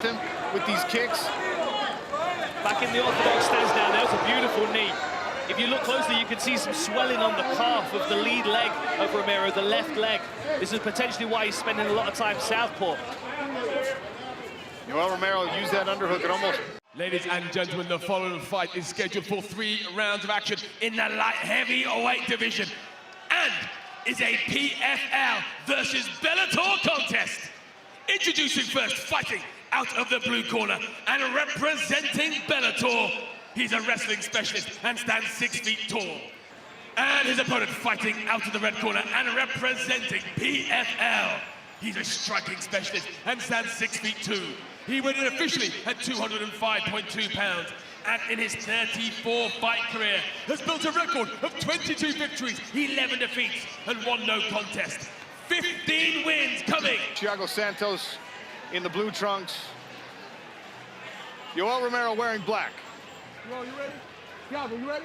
with these kicks. Back in the orthodox stance down there, it's a beautiful knee. If you look closely, you can see some swelling on the calf of the lead leg of Romero, the left leg. This is potentially why he's spending a lot of time southpaw. Yoel Romero used that underhook and almost... Ladies and gentlemen, the following fight is scheduled for 3 rounds of action in the light heavyweight division and is a PFL versus Bellator contest. Introducing first, fighting out of the blue corner and representing Bellator. He's a wrestling specialist and stands 6 feet tall. And his opponent fighting out of the red corner and representing PFL. He's a striking specialist and stands 6 feet 2. He went in officially at 205.2 pounds. And in his 34-fight career, has built a record of 22 victories, 11 defeats, and 1 no contest. 15 wins coming. Thiago Santos in the blue trunks. Yoel Romero wearing black. Yo, you ready? Thiago, you ready?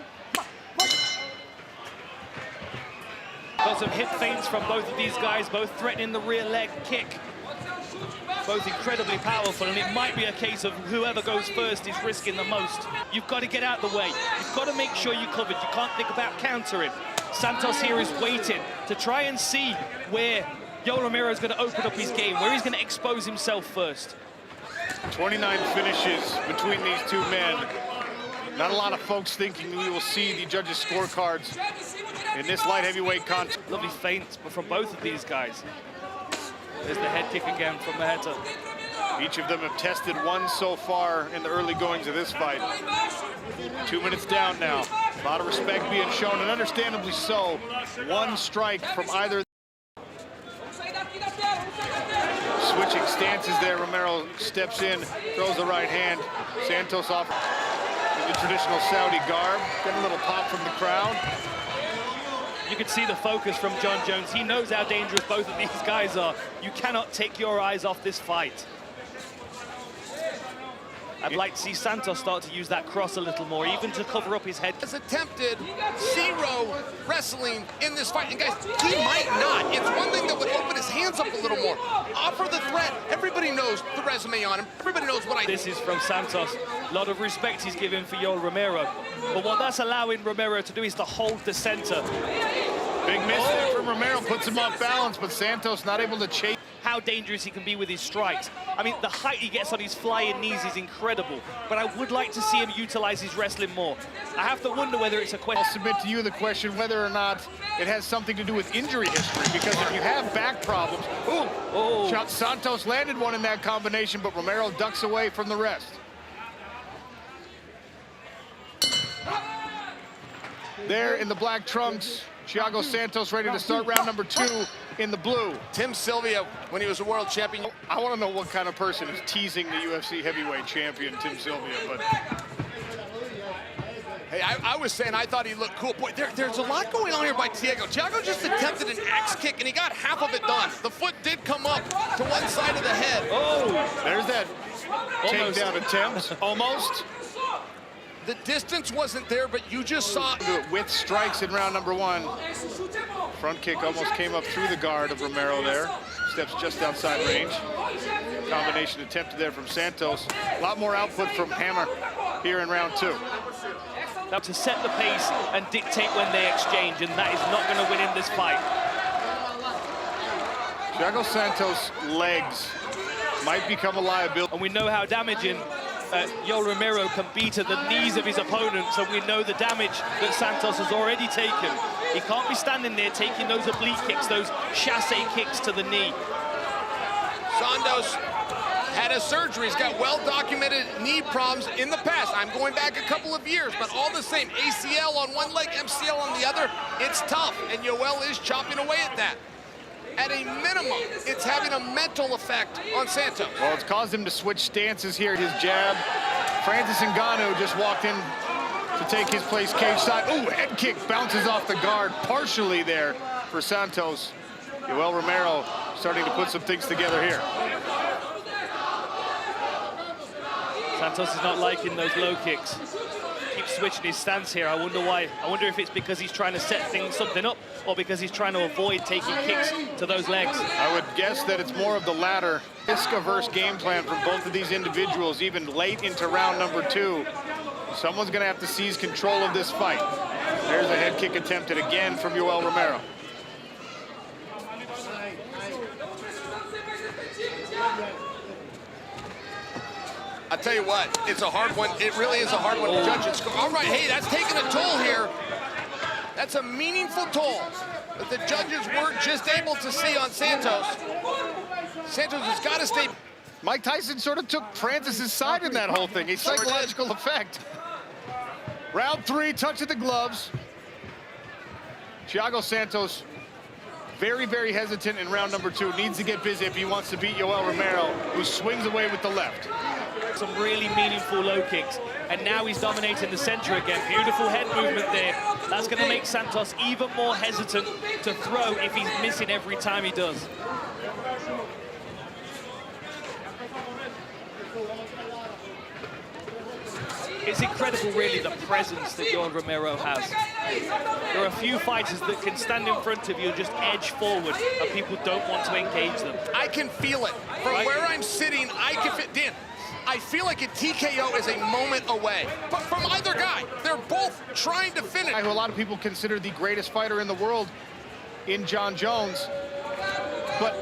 Got some hip feints from both of these guys, both threatening the rear leg kick. Both incredibly powerful, and it might be a case of whoever goes first is risking the most. You've got to get out the way. You've got to make sure you're covered. You can't think about countering. Santos here is waiting to try and see where Yoel Romero is going to open up his game, where he's going to expose himself first. 29 finishes between these two men. Not a lot of folks thinking we will see the judges' scorecards in this light heavyweight contest. Lovely feints from both of these guys. There's the head kick again from Maheta. Each of them have tested one so far in the early goings of this fight. 2 minutes down now. A lot of respect being shown, and understandably so. 1 strike from either. Switching stances there. Romero steps in, throws the right hand. Santos off in the traditional Saudi garb. Getting a little pop from the crowd. You can see the focus from John Jones. He knows how dangerous both of these guys are. You cannot take your eyes off this fight. I'd like to see Santos start to use that cross a little more, even to cover up his head. Has attempted 0 wrestling in this fight. And guys, he might not. It's one thing that would open his hands up a little more. Offer the threat. Everybody knows the resume on him. Everybody knows what I... This is from Santos. A lot of respect he's giving for Yoel Romero. But what that's allowing Romero to do is to hold the center. Big miss there from Romero, puts him off balance, but Santos not able to chase. How dangerous he can be with his strikes. I mean, the height he gets on his flying knees is incredible, but I would like to see him utilize his wrestling more. I have to wonder whether it's a question. I'll submit to you the question whether or not it has something to do with injury history, because if you have back problems, Santos landed one in that combination, but Romero ducks away from the rest. There in the black trunks, Thiago Santos ready to start round number 2 in the blue. Tim Sylvia, when he was a world champion. I want to know what kind of person is teasing the UFC heavyweight champion, Tim Sylvia, but... Hey, I was saying I thought he looked cool. Boy, there's a lot going on here by Thiago. Thiago just attempted an axe kick, and he got half of it done. The foot did come up to one side of the head. Oh, there's that takedown attempt. Almost. The distance wasn't there, but you just saw... With strikes in round number 1. Front kick almost came up through the guard of Romero there. Steps just outside range. Combination attempted there from Santos. A lot more output from Hammer here in round 2. Now to set the pace and dictate when they exchange, and that is not going to win in this fight. Thiago Santos' legs might become a liability. And we know how damaging Yoel Romero can be to the knees of his opponent, so we know the damage that Santos has already taken. He can't be standing there taking those oblique kicks, those chasse kicks to the knee. Santos had a surgery. He's got well-documented knee problems in the past. I'm going back a couple of years, but all the same, ACL on one leg, MCL on the other, it's tough, and Yoel is chopping away at that. At a minimum, it's having a mental effect on Santos. Well, it's caused him to switch stances here. His jab. Francis Ngannou just walked in to take his place cage side. Ooh, head kick bounces off the guard partially there for Santos. Yoel Romero starting to put some things together here. Santos is not liking those low kicks. He keeps switching his stance here. I wonder why. I wonder if it's because he's trying to set something up, or because he's trying to avoid taking kicks to those legs. I would guess that it's more of the latter. Risk-averse game plan from both of these individuals, even late into round number 2. Someone's going to have to seize control of this fight. There's a head kick attempted again from Yoel Romero. I tell you what, it's a hard one. It really is a hard one to judge and score. All right, hey, that's taking a toll here. That's a meaningful toll that the judges weren't just able to see on Santos. Santos has got to stay. Mike Tyson sort of took Francis's side in that whole thing, a psychological effect. Round 3, touch of the gloves. Thiago Santos, very, very hesitant in round number 2. Needs to get busy if he wants to beat Yoel Romero, who swings away with the left. Some really meaningful low kicks, and now he's dominating the center again. Beautiful head movement there. That's going to make Santos even more hesitant to throw if he's missing every time he does. It's incredible, really, the presence that Yoel Romero has. There are a few fighters that can stand in front of you and just edge forward, and people don't want to engage them. I can feel it. From where I'm sitting, I can feel, Dan, I feel like a TKO is a moment away. But from either guy, they're both trying to finish. Who a lot of people consider the greatest fighter in the world in Jon Jones. But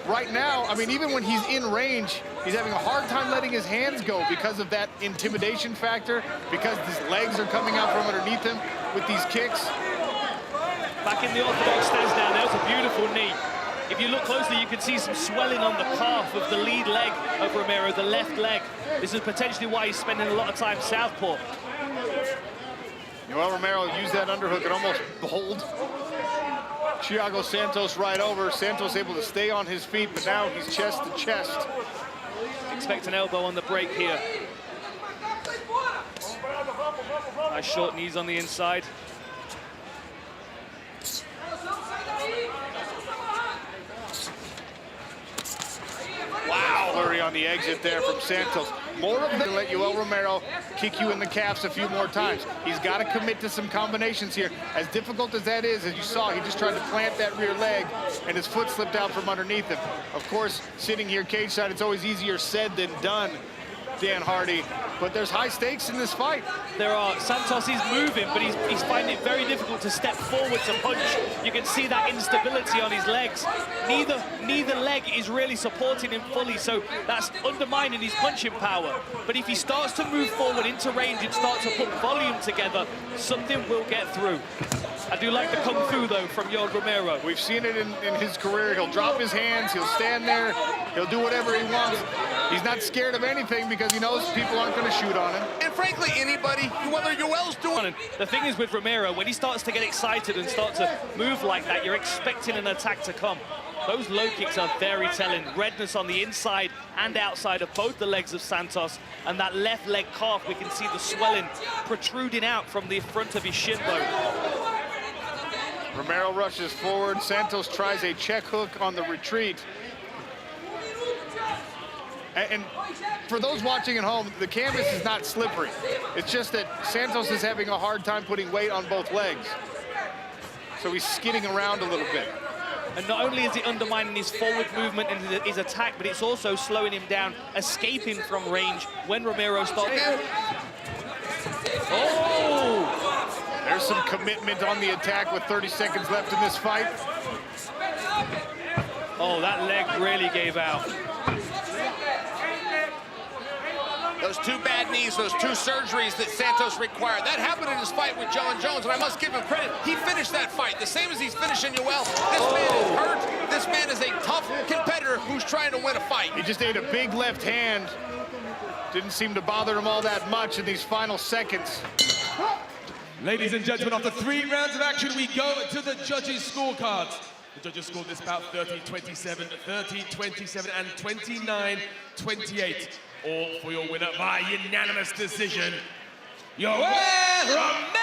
right now, I mean, even when he's in range, he's having a hard time letting his hands go because of that intimidation factor, because his legs are coming out from underneath him with these kicks. Back in the orthodox stance now, that was a beautiful knee. If you look closely, you can see some swelling on the calf of the lead leg of Romero, the left leg. This is potentially why he's spending a lot of time southpaw. Yoel Romero used that underhook and almost bowled Thiago Santos right over. Santos able to stay on his feet, but now he's chest to chest. Expect an elbow on the break here. Nice short knees on the inside. Wow, flurry on the exit there from Santos. More of them to let Yoel Romero kick you in the calves a few more times. He's got to commit to some combinations here. As difficult as that is, as you saw, he just tried to plant that rear leg and his foot slipped out from underneath him. Of course, sitting here cage side, it's always easier said than done, Dan Hardy. But there's high stakes in this fight. There are. Santos is moving, but he's finding it very difficult to step forward to punch. You can see that instability on his legs. Neither leg is really supporting him fully, so that's undermining his punching power. But if he starts to move forward into range and start to put volume together, something will get through. I do like the kung fu, though, from Yoel Romero. We've seen it in his career. He'll drop his hands, he'll stand there, he'll do whatever he wants. He's not scared of anything because he knows people aren't going to shoot on him. And frankly, anybody, whether Yoel's doing it. The thing is with Romero, when he starts to get excited and start to move like that, you're expecting an attack to come. Those low kicks are very telling. Redness on the inside and outside of both the legs of Santos, and that left leg calf, we can see the swelling protruding out from the front of his shin bone. Romero rushes forward. Santos tries a check hook on the retreat. And for those watching at home, the canvas is not slippery. It's just that Santos is having a hard time putting weight on both legs. So he's skidding around a little bit. And not only is it undermining his forward movement and his attack, but it's also slowing him down, escaping from range when Romero stops. Oh! There's some commitment on the attack with 30 seconds left in this fight. Oh, that leg really gave out. Those two bad knees, those two surgeries that Santos required. That happened in his fight with Jon Jones, and I must give him credit. He finished that fight the same as he's finishing Yoel. This man is hurt. This man is a tough competitor who's trying to win a fight. He just ate a big left hand. Didn't seem to bother him all that much in these final seconds. Ladies and gentlemen, after 3 rounds of action, we go to the judges' scorecards. The judges scored this bout 30-27, 30-27, and 29-28. All for your winner by unanimous decision, Yoel Romero!